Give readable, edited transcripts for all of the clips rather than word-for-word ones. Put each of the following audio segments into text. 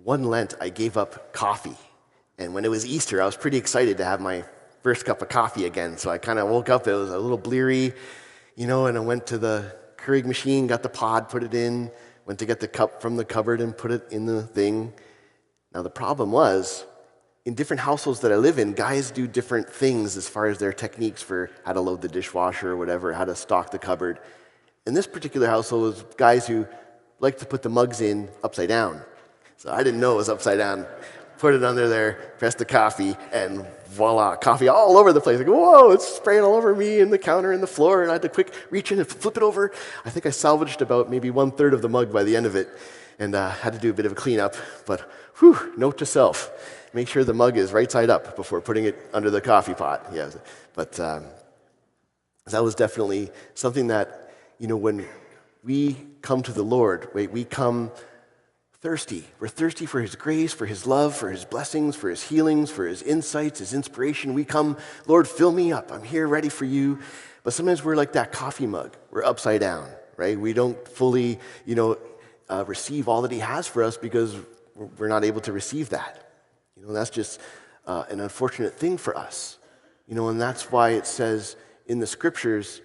one Lent, I gave up coffee. And when it was Easter, I was pretty excited to have my first cup of coffee again. So I kind of woke up, it was a little bleary, and I went to the Keurig machine, got the pod, put it in, went to get the cup from the cupboard and put it in the thing. Now the problem was, in different households that I live in, guys do different things as far as their techniques for how to load the dishwasher or whatever, how to stock the cupboard. In this particular household was guys who like to put the mugs in upside down. So I didn't know it was upside down. Put it under there, press the coffee, and voila, coffee all over the place. Like, whoa, it's spraying all over me and the counter and the floor, and I had to quick reach in and flip it over. I think I salvaged about maybe 1/3 of the mug by the end of it, and had to do a bit of a cleanup. But note to self, make sure the mug is right side up before putting it under the coffee pot. Yeah, but that was definitely something that, when we come to the Lord, we come thirsty. We're thirsty for His grace, for His love, for His blessings, for His healings, for His insights, His inspiration. We come, Lord, fill me up. I'm here ready for you. But sometimes we're like that coffee mug. We're upside down, right? We don't fully, receive all that He has for us because we're not able to receive that. That's just an unfortunate thing for us. And that's why it says in the scriptures,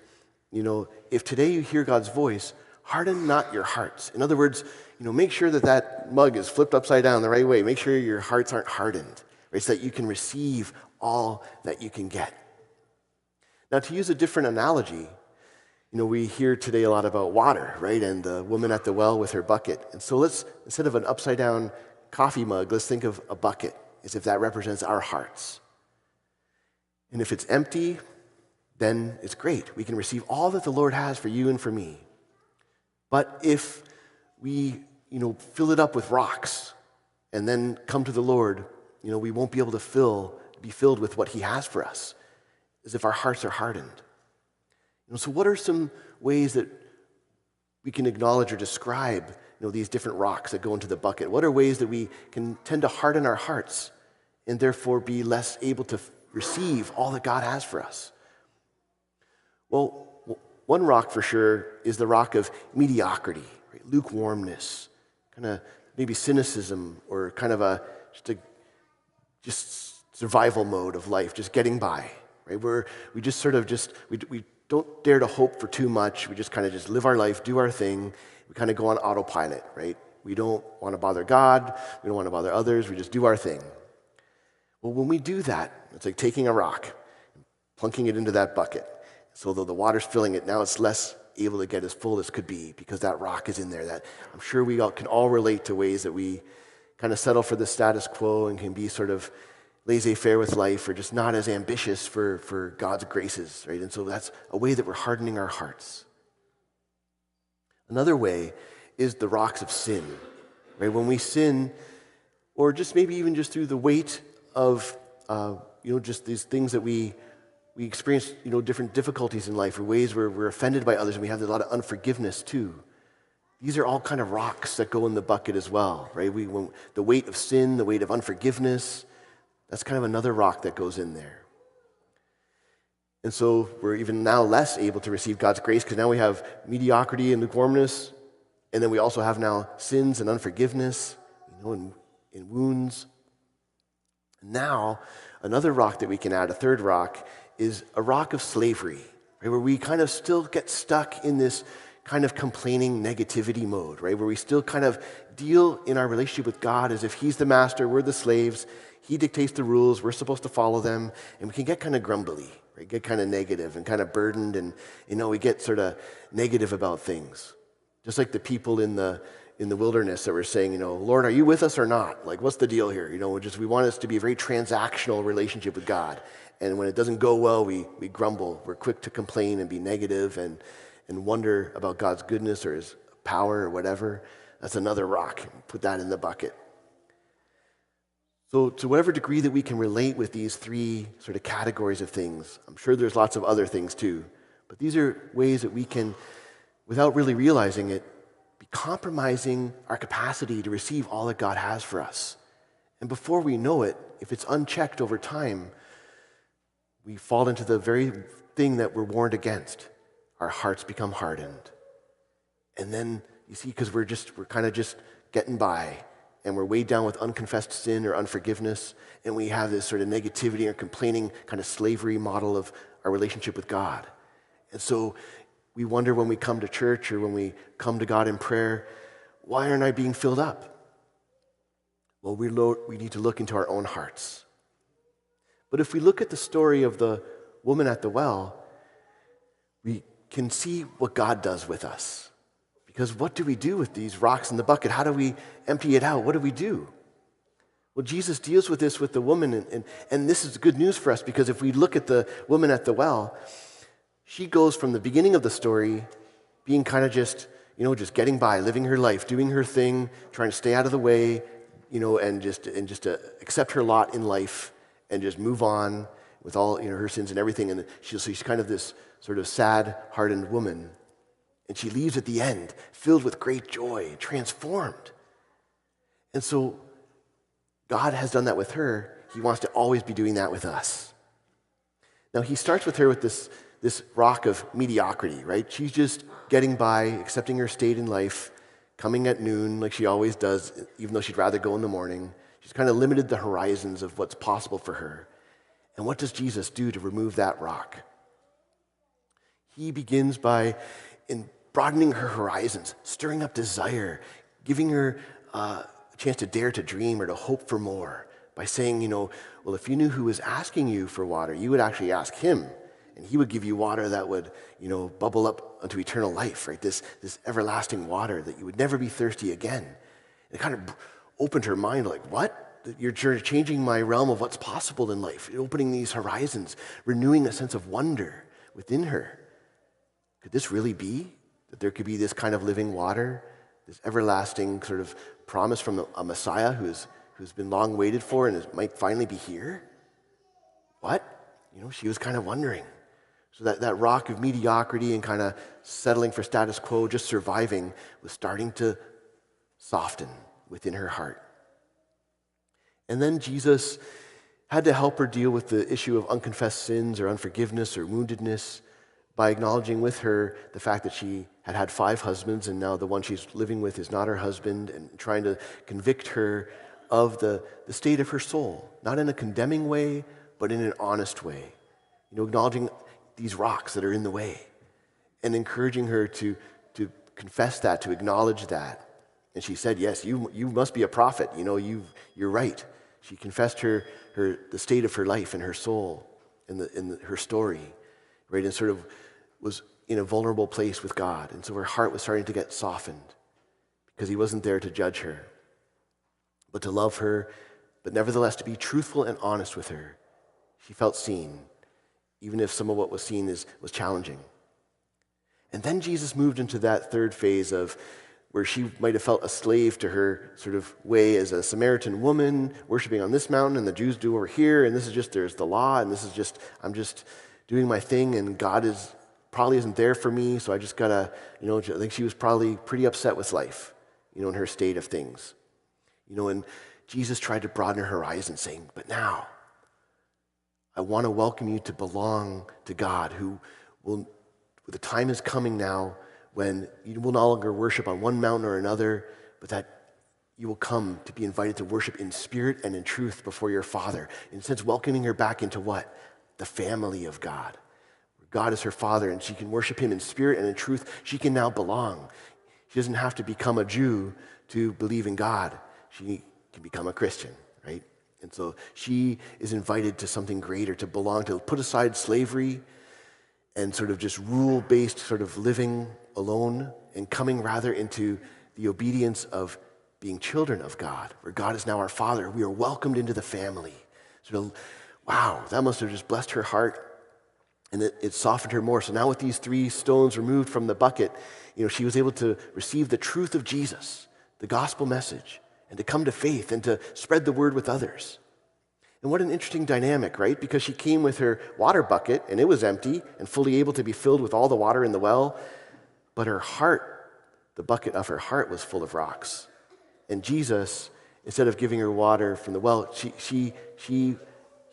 if today you hear God's voice, harden not your hearts. In other words, make sure that mug is flipped upside down the right way. Make sure your hearts aren't hardened, right, so that you can receive all that you can get. Now, to use a different analogy, we hear today a lot about water, right, and the woman at the well with her bucket. And so let's, instead of an upside down coffee mug, let's think of a bucket as if that represents our hearts. And if it's empty, then it's great. We can receive all that the Lord has for you and for me. But if we, fill it up with rocks and then come to the Lord, we won't be able to be filled with what He has for us, as if our hearts are hardened. So what are some ways that we can acknowledge or describe, these different rocks that go into the bucket? What are ways that we can tend to harden our hearts and therefore be less able to receive all that God has for us? Well, one rock for sure is the rock of mediocrity, right? Lukewarmness, kind of maybe cynicism, or kind of just survival mode of life, just getting by, right? Where we just sort of we don't dare to hope for too much. We just kind of just live our life, do our thing. We kind of go on autopilot, right? We don't want to bother God. We don't want to bother others. We just do our thing. Well, when we do that, it's like taking a rock and plunking it into that bucket. So though the water's filling it, now it's less able to get as full as could be because that rock is in there. That I'm sure we can all relate to ways that we kind of settle for the status quo and can be sort of laissez-faire with life, or just not as ambitious for God's graces, right? And so that's a way that we're hardening our hearts. Another way is the rocks of sin, right? When we sin, or just maybe even just through the weight of, just these things that we experience, different difficulties in life, or ways where we're offended by others, and we have a lot of unforgiveness too. These are all kind of rocks that go in the bucket as well, right? When the weight of sin, the weight of unforgiveness, that's kind of another rock that goes in there. And so we're even now less able to receive God's grace because now we have mediocrity and lukewarmness, and then we also have now sins and unforgiveness, and wounds. Now, another rock that we can add, a third rock, is a rock of slavery, right? Where we kind of still get stuck in this kind of complaining negativity mode, right? Where we still kind of deal in our relationship with God as if He's the master, we're the slaves, He dictates the rules, we're supposed to follow them, and we can get kind of grumbly, right? Get kind of negative and kind of burdened, and we get sort of negative about things. Just like the people in the wilderness that were saying, Lord, are you with us or not? Like, what's the deal here? We want us to be a very transactional relationship with God. And when it doesn't go well, we grumble. We're quick to complain and be negative and wonder about God's goodness or His power or whatever. That's another rock. Put that in the bucket. So to whatever degree that we can relate with these three sort of categories of things, I'm sure there's lots of other things too, but these are ways that we can, without really realizing it, be compromising our capacity to receive all that God has for us. And before we know it, if it's unchecked over time, we fall into the very thing that we're warned against. Our hearts become hardened. And then, you see, because we're kind of just getting by, and we're weighed down with unconfessed sin or unforgiveness, and we have this sort of negativity or complaining kind of slavery model of our relationship with God. And so we wonder when we come to church or when we come to God in prayer, why aren't I being filled up? Well, we need to look into our own hearts. But if we look at the story of the woman at the well, we can see what God does with us. Because what do we do with these rocks in the bucket? How do we empty it out? What do we do? Well, Jesus deals with this with the woman, and this is good news for us, because if we look at the woman at the well, she goes from the beginning of the story being kind of just getting by, living her life, doing her thing, trying to stay out of the way, and just to accept her lot in life and just move on with all her sins and everything. And she's kind of this sort of sad, hardened woman. And she leaves at the end, filled with great joy, transformed. And so God has done that with her. He wants to always be doing that with us. Now, he starts with her with this rock of mediocrity, right? She's just getting by, accepting her state in life, coming at noon like she always does, even though she'd rather go in the morning. She's kind of limited the horizons of what's possible for her. And what does Jesus do to remove that rock? He begins by broadening her horizons, stirring up desire, giving her a chance to dare to dream or to hope for more by saying, well, if you knew who was asking you for water, you would actually ask him, and he would give you water that would, bubble up unto eternal life, right? This everlasting water that you would never be thirsty again. It kind of opened her mind, like, what? You're changing my realm of what's possible in life, opening these horizons, renewing a sense of wonder within her. Could this really be? That there could be this kind of living water, this everlasting sort of promise from a Messiah who's been long waited for and might finally be here? What? She was kind of wondering. So that rock of mediocrity and kind of settling for status quo, just surviving, was starting to soften within her heart. And then Jesus had to help her deal with the issue of unconfessed sins or unforgiveness or woundedness by acknowledging with her the fact that she had 5 husbands and now the one she's living with is not her husband, and trying to convict her of the state of her soul, not in a condemning way, but in an honest way. Acknowledging these rocks that are in the way and encouraging her to confess that, to acknowledge that. And she said, yes, you must be a prophet. You're right. She confessed the state of her life and her soul in her story, right? And sort of was in a vulnerable place with God. And so her heart was starting to get softened because he wasn't there to judge her, but to love her, but nevertheless to be truthful and honest with her. She felt seen, even if some of what was seen was challenging. And then Jesus moved into that third phase of where she might have felt a slave to her sort of way as a Samaritan woman, worshiping on this mountain, and the Jews do over here, and there's the law, and I'm just doing my thing, and God probably isn't there for me, so I just gotta, I think she was probably pretty upset with life, in her state of things. And Jesus tried to broaden her horizon, saying, but now, I want to welcome you to belong to God, the time is coming now when you will no longer worship on one mountain or another, but that you will come to be invited to worship in spirit and in truth before your Father. In a sense, welcoming her back into what? The family of God. God is her Father, and she can worship him in spirit and in truth. She can now belong. She doesn't have to become a Jew to believe in God. She can become a Christian, right? And so she is invited to something greater, to belong, to put aside slavery and sort of just rule-based sort of living alone and coming rather into the obedience of being children of God, where God is now our Father. We are welcomed into the family. So, wow, that must have just blessed her heart, and it softened her more. So now with these 3 stones removed from the bucket, she was able to receive the truth of Jesus, the gospel message, and to come to faith and to spread the word with others. And what an interesting dynamic, right? Because she came with her water bucket, and it was empty and fully able to be filled with all the water in the well, but her heart, the bucket of her heart, was full of rocks. And Jesus, instead of giving her water from the well,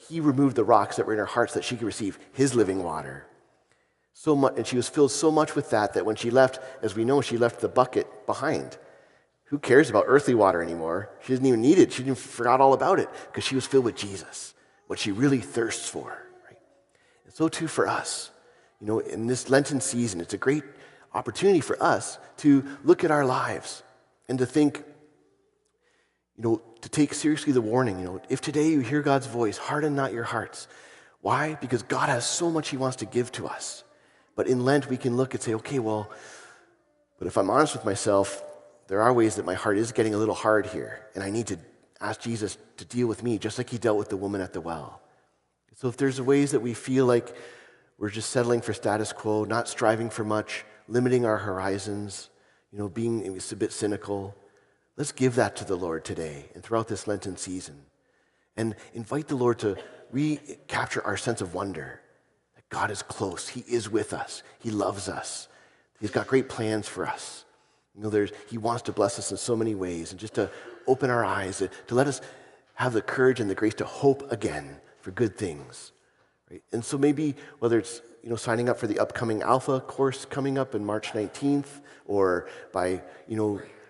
he removed the rocks that were in her heart so that she could receive his living water. So much, and she was filled so much with that when she left, as we know, she left the bucket behind. who cares about earthly water anymore? She doesn't even need it. She forgot all about it because she was filled with Jesus, what she really thirsts for. Right? And so too for us. In this Lenten season, it's a great opportunity for us to look at our lives and to think, to take seriously the warning. If today you hear God's voice, harden not your hearts. Why? Because God has so much he wants to give to us. But in Lent, we can look and say, okay, well, but if I'm honest with myself, there are ways that my heart is getting a little hard here, and I need to ask Jesus to deal with me, just like he dealt with the woman at the well. So if there's ways that we feel like we're just settling for status quo, not striving for much, limiting our horizons, being a bit cynical, let's give that to the Lord today and throughout this Lenten season. And invite the Lord to recapture our sense of wonder. That God is close. He is with us. He loves us. He's got great plans for us. He wants to bless us in so many ways. And just to open our eyes, to let us have the courage and the grace to hope again for good things. Right? And so maybe whether it's signing up for the upcoming Alpha course coming up in March 19th, or by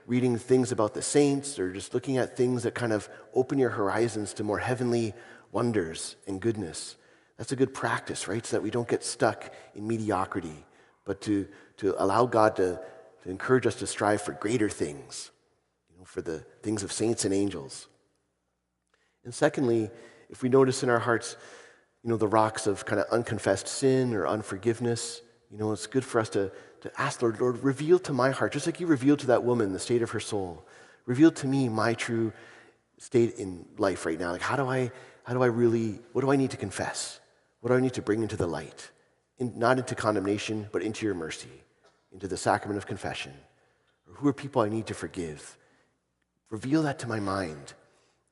reading things about the saints, or just looking at things that kind of open your horizons to more heavenly wonders and goodness. That's a good practice, right? So that we don't get stuck in mediocrity, but to allow God to encourage us to strive for greater things, for the things of saints and angels. And secondly, if we notice in our hearts, the rocks of kind of unconfessed sin or unforgiveness, it's good for us to ask the Lord, reveal to my heart, just like you revealed to that woman the state of her soul. Reveal to me my true state in life right now. Like what do I need to confess? What do I need to bring into the light? Not into condemnation, but into your mercy, into the sacrament of confession. Or who are people I need to forgive? Reveal that to my mind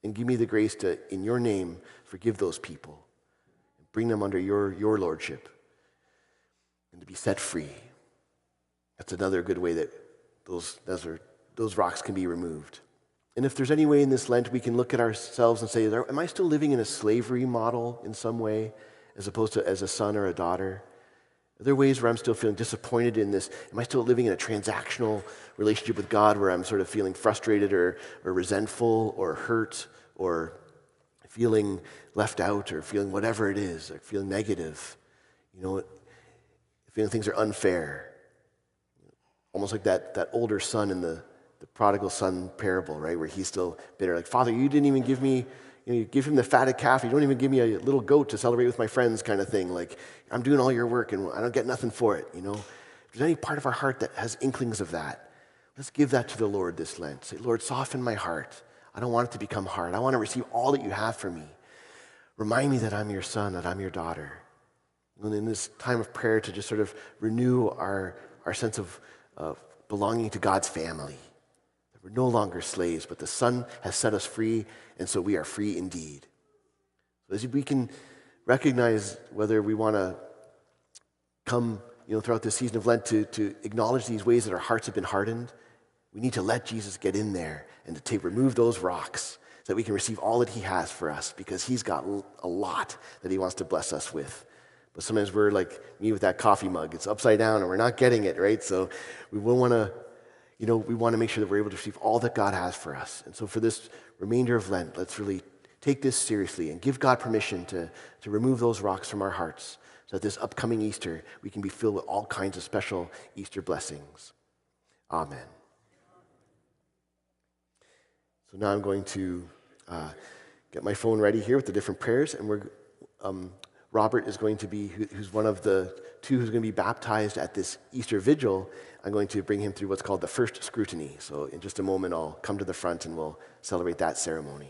and give me the grace to, in your name, forgive those people. Bring them under your lordship and to be set free. That's another good way that those rocks can be removed. And if there's any way in this Lent we can look at ourselves and say, am I still living in a slavery model in some way, as opposed to as a son or a daughter? Are there ways where I'm still feeling disappointed in this? Am I still living in a transactional relationship with God where I'm sort of feeling frustrated or resentful or hurt or feeling left out or feeling whatever it is, like feeling negative, feeling things are unfair? Almost like that older son in the prodigal son parable, right, where he's still bitter. Like, Father, you didn't even give me, you give him the fatted calf. You don't even give me a little goat to celebrate with my friends kind of thing. Like, I'm doing all your work and I don't get nothing for it, If there's any part of our heart that has inklings of that, let's give that to the Lord this Lent. Say, Lord, soften my heart. I don't want it to become hard. I want to receive all that you have for me. Remind me that I'm your son, that I'm your daughter. And in this time of prayer, to just sort of renew our sense of belonging to God's family. We're no longer slaves, but the Son has set us free, and so we are free indeed. So as we can recognize whether we want to come, throughout this season of Lent to acknowledge these ways that our hearts have been hardened, we need to let Jesus get in there and to remove those rocks so that we can receive all that he has for us, because he's got a lot that he wants to bless us with. But sometimes we're like me with that coffee mug. It's upside down and we're not getting it, right? So we will want to, we want to make sure that we're able to receive all that God has for us. And so for this remainder of Lent, let's really take this seriously and give God permission to remove those rocks from our hearts so that this upcoming Easter, we can be filled with all kinds of special Easter blessings. Amen. So now I'm going to get my phone ready here with the different prayers, and Robert is going to be, who's one of the two who's going to be baptized at this Easter vigil. I'm going to bring him through what's called the first scrutiny. So in just a moment, I'll come to the front and we'll celebrate that ceremony.